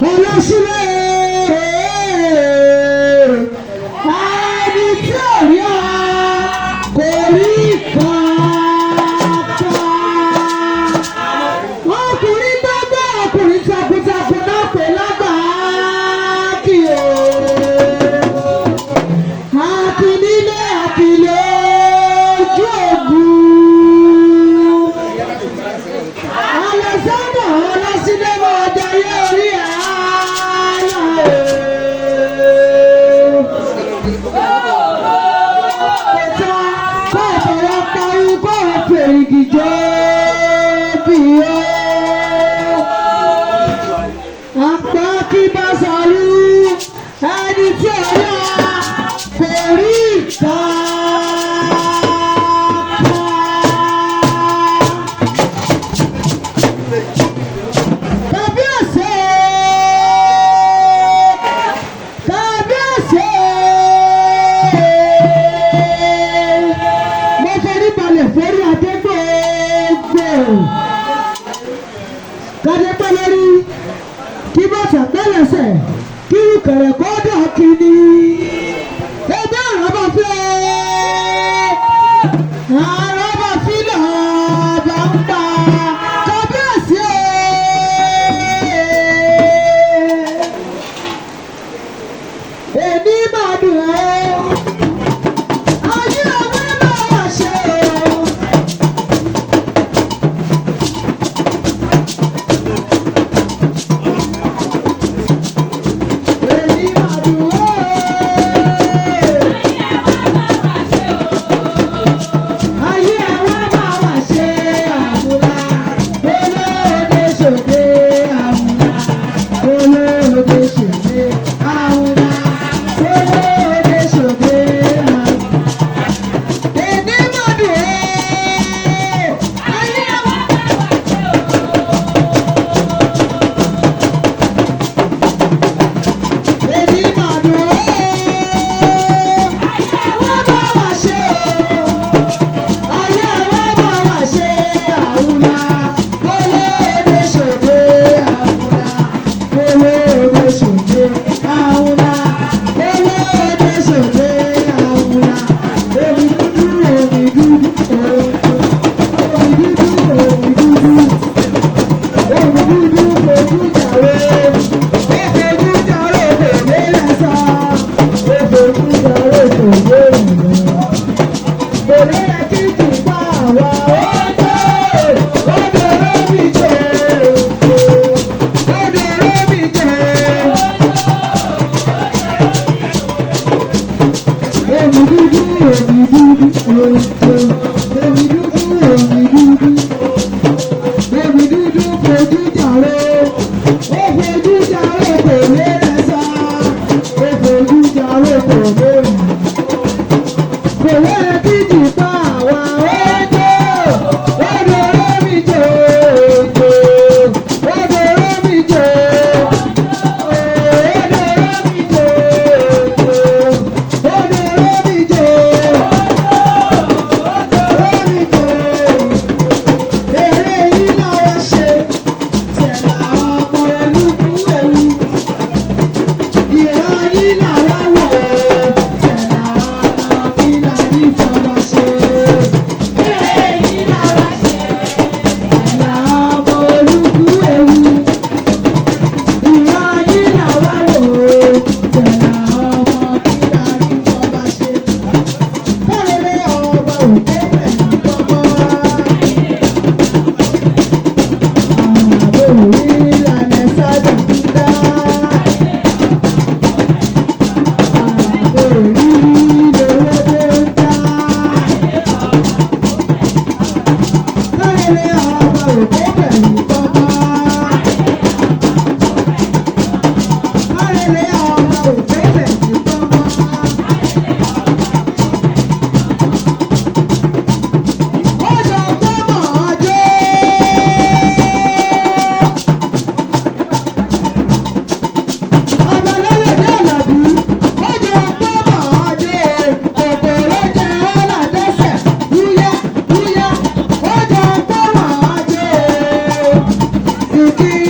ọlọ́sílẹ̀ ẹni tí ò rí ọ kò rí kankan. Ọkùnrin tó gbọ́ ọkùnrin takuntakun náà pè lágbàákì o. Àti nílé àti lójú ògùn. Alexander ọlọ́sílẹ̀ máa jayé orí ààlà o. Kò bọ̀rọ̀ parí kò fèrègì jọ bí o. Àpá kí bá sọ̀rọ̀ ẹni tí ó yá kò rí ìta. Kábíyèsí kábíyèsí mo forí balẹ̀ forí adégbòógbò kádépẹ́ lórí kí bàtà pẹ́lẹ́sẹ̀ kí kẹ̀rẹ̀ kọ́dọ̀ kìíní ẹgbẹ́ àrọ́bà fẹ́ àrọ́bà fílẹ̀ ọba ń pa kábíyèsí èmi máa dùn ọ́ ayé ọmọ náà wà ṣe o. Èmi máa dùn ọ́ ayé ọmọ náà wà ṣe àmúlá olóde ṣòde àmúlá olóde ṣòde àmúlá olóde ṣòde àmúlá. Èmi máa dùn ọ́ ayé ọmọ náà wà ṣe o. Èmi máa dùn ọ́ ayé ọmọ náà wà ṣe o. Ayé ọmọ náà wà ṣe àmúlá olóde ṣòde àmúlá olóde ṣòde àmúlá olóde ṣòde àmúlá. Omi dúdú omi dúdú omi dúdú omi dúdú omi dúdú ojú jàre ojú jàre tèmi lẹ́sà ojú jàre tèmi lẹ́sà. Òní ẹ kí kì í pa àwa ọjọ́ ọdẹ rẹ́mi jẹ́ ọdẹ rẹ́mi jẹ́. Omi dúdú omi dúdú omi dúdú omi dúdú omi dúdú fojú jàre ó fojú jàre tèmi lẹ́sà ó fojú jàre tèmi lẹ́sà. Òní ẹ kí kì í pa àwa ọjọ́ ọdẹ rẹ́mi jẹ́ ọdẹ rẹ́mi jẹ́. Thank you.